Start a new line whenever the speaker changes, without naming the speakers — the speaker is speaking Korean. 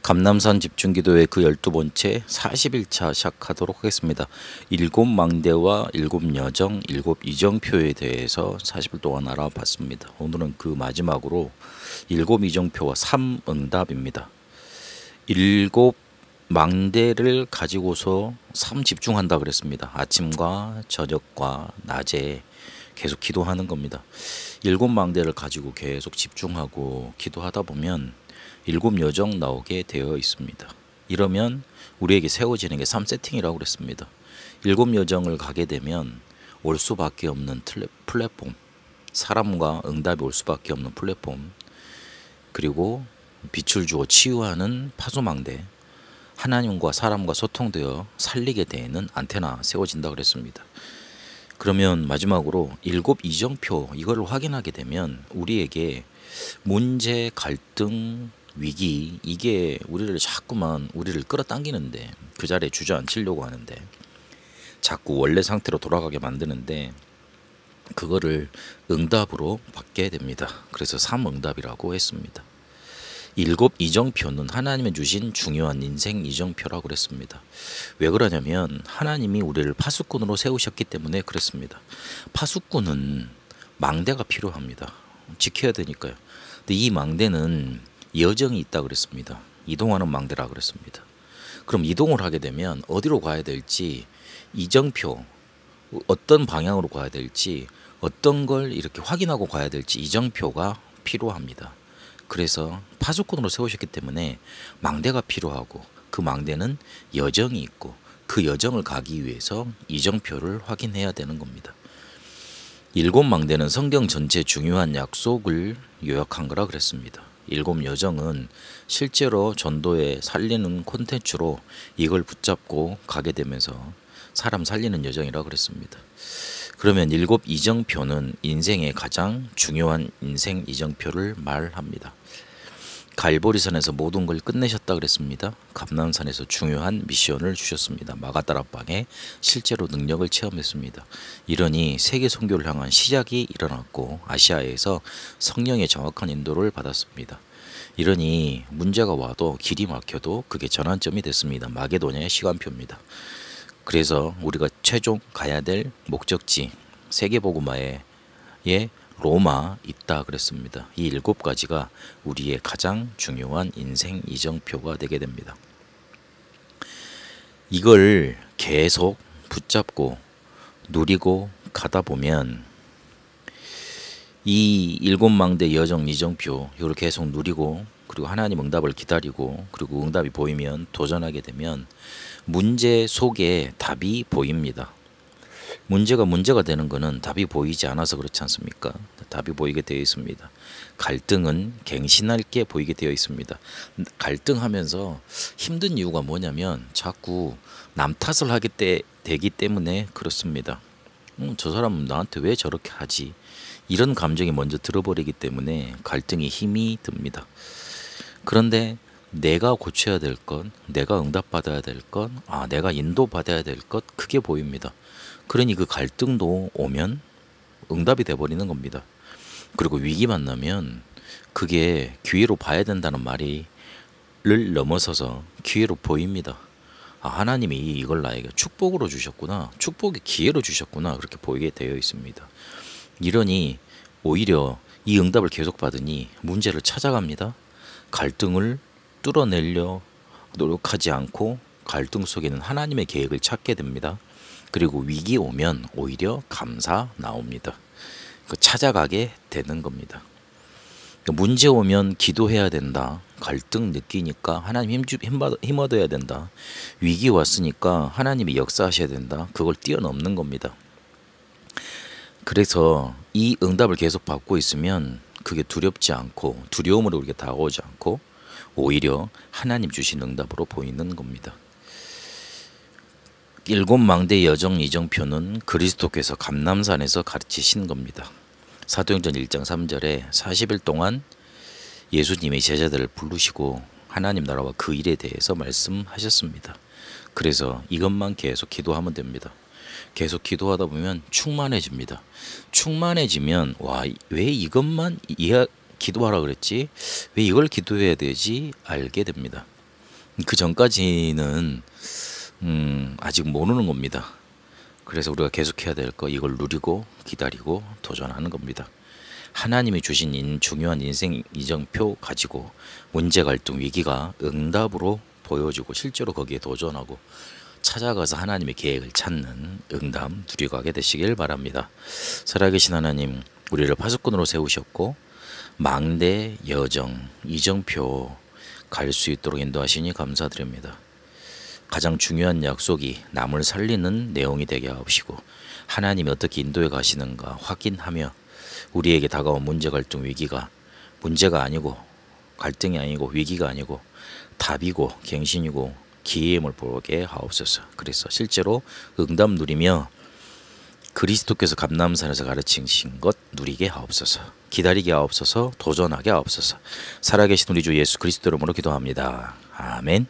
감남산 집중기도의 그 12번째 40일차 시작하도록 하겠습니다. 7망대와 7여정, 7이정표에 대해서 40일 동안 알아봤습니다. 오늘은 그 마지막으로 7이정표와 3응답입니다. 7망대를 가지고서 3 집중한다 그랬습니다. 아침과 저녁과 낮에 계속 기도하는 겁니다. 7망대를 가지고 계속 집중하고 기도하다 보면 7여정 나오게 되어 있습니다. 이러면 우리에게 세워지는 게 3세팅이라고 그랬습니다. 7여정을 가게 되면 올 수밖에 없는 플랫폼, 사람과 응답이 올 수밖에 없는 플랫폼, 그리고 빛을 주어 치유하는 파수망대, 하나님과 사람과 소통되어 살리게 되는 안테나 세워진다 그랬습니다. 그러면 마지막으로 7이정표 이걸 확인하게 되면 우리에게 문제, 갈등, 위기 이게 우리를 자꾸만 우리를 끌어당기는데 그 자리에 주저앉히려고 하는데 자꾸 원래 상태로 돌아가게 만드는데 그거를 응답으로 받게 됩니다. 그래서 3응답이라고 했습니다. 7이정표는 하나님이 주신 중요한 인생 이정표라고 그랬습니다. 왜 그러냐면 하나님이 우리를 파수꾼으로 세우셨기 때문에 그랬습니다. 파수꾼은 망대가 필요합니다. 지켜야 되니까요. 근데 이 망대는 여정이 있다 그랬습니다. 이동하는 망대라 그랬습니다. 그럼 이동을 하게 되면 어디로 가야 될지 이정표, 어떤 방향으로 가야 될지 어떤 걸 이렇게 확인하고 가야 될지 이정표가 필요합니다. 그래서 파수꾼으로 세우셨기 때문에 망대가 필요하고 그 망대는 여정이 있고 그 여정을 가기 위해서 이정표를 확인해야 되는 겁니다. 7망대는 성경 전체 중요한 약속을 요약한 거라 그랬습니다. 7여정은 실제로 전도에 살리는 콘텐츠로 이걸 붙잡고 가게 되면서 사람 살리는 여정이라 그랬습니다. 그러면 7이정표는 인생의 가장 중요한 인생 이정표를 말합니다. 갈보리산에서 모든 걸 끝내셨다 그랬습니다. 감남산에서 중요한 미션을 주셨습니다. 마가다락방에 실제로 능력을 체험했습니다. 이러니 세계 선교를 향한 시작이 일어났고 아시아에서 성령의 정확한 인도를 받았습니다. 이러니 문제가 와도 길이 막혀도 그게 전환점이 됐습니다. 마게도냐의 시간표입니다. 그래서 우리가 최종 가야 될 목적지 세계복음화의 로마 있다 그랬습니다. 이 7가지가 우리의 가장 중요한 인생 이정표가 되게 됩니다. 이걸 계속 붙잡고 누리고 가다 보면 이 7망대 여정 이정표 이걸 계속 누리고 그리고 하나님 응답을 기다리고 그리고 응답이 보이면 도전하게 되면 문제 속에 답이 보입니다. 문제가 되는 것은 답이 보이지 않아서 그렇지 않습니까? 답이 보이게 되어 있습니다. 갈등은 갱신할게 보이게 되어 있습니다. 갈등하면서 힘든 이유가 뭐냐면 자꾸 남 탓을 하게 되기 때문에 그렇습니다. 저 사람은 나한테 왜 저렇게 하지? 이런 감정이 먼저 들어버리기 때문에 갈등이 힘이 듭니다. 그런데 내가 고쳐야 될 것, 내가 응답받아야 될 것, 내가 인도받아야 될 것 크게 보입니다. 그러니 그 갈등도 오면 응답이 돼버리는 겁니다. 그리고 위기 만나면 그게 기회로 봐야 된다는 말을 넘어서서 기회로 보입니다. 하나님이 이걸 나에게 축복으로 주셨구나. 축복의 기회로 주셨구나. 그렇게 보이게 되어 있습니다. 이러니 오히려 이 응답을 계속 받으니 문제를 찾아갑니다. 갈등을 뚫어내려 노력하지 않고 갈등 속에는 하나님의 계획을 찾게 됩니다. 그리고 위기 오면 오히려 감사 나옵니다. 찾아가게 되는 겁니다. 문제 오면 기도해야 된다. 갈등 느끼니까 하나님 힘 얻어야 된다. 위기 왔으니까 하나님이 역사하셔야 된다. 그걸 뛰어넘는 겁니다. 그래서 이 응답을 계속 받고 있으면 그게 두렵지 않고 두려움으로 우리가 다가오지 않고 오히려 하나님 주신 응답으로 보이는 겁니다. 7망대 여정 이정표는 그리스도께서 감남산에서 가르치신 겁니다. 사도행전 1장 3절에 40일 동안 예수님의 제자들을 부르시고 하나님 나라와 그 일에 대해서 말씀하셨습니다. 그래서 이것만 계속 기도하면 됩니다. 계속 기도하다 보면 충만해집니다. 충만해지면 왜 이것만 기도하라 그랬지? 왜 이걸 기도해야 되지? 알게 됩니다. 그 전까지는 아직 모르는 겁니다. 그래서 우리가 계속해야 될 거 이걸 누리고 기다리고 도전하는 겁니다. 하나님이 주신 중요한 인생 이정표 가지고 문제 갈등 위기가 응답으로 보여주고 실제로 거기에 도전하고 찾아가서 하나님의 계획을 찾는 응답 누리고 가게 되시길 바랍니다. 살아계신 하나님, 우리를 파수꾼으로 세우셨고 망대 여정 이정표 갈 수 있도록 인도하시니 감사드립니다. 가장 중요한 약속이 남을 살리는 내용이 되게 하옵시고 하나님이 어떻게 인도해 가시는가 확인하며 우리에게 다가온 문제 갈등 위기가 문제가 아니고 갈등이 아니고 위기가 아니고 답이고 갱신이고 기회임을 보게 하옵소서. 그래서 실제로 응답 누리며 그리스도께서 감람산에서 가르치신 것 누리게 하옵소서. 기다리게 하옵소서. 도전하게 하옵소서. 살아계신 우리 주 예수 그리스도 이름으로 기도합니다. 아멘.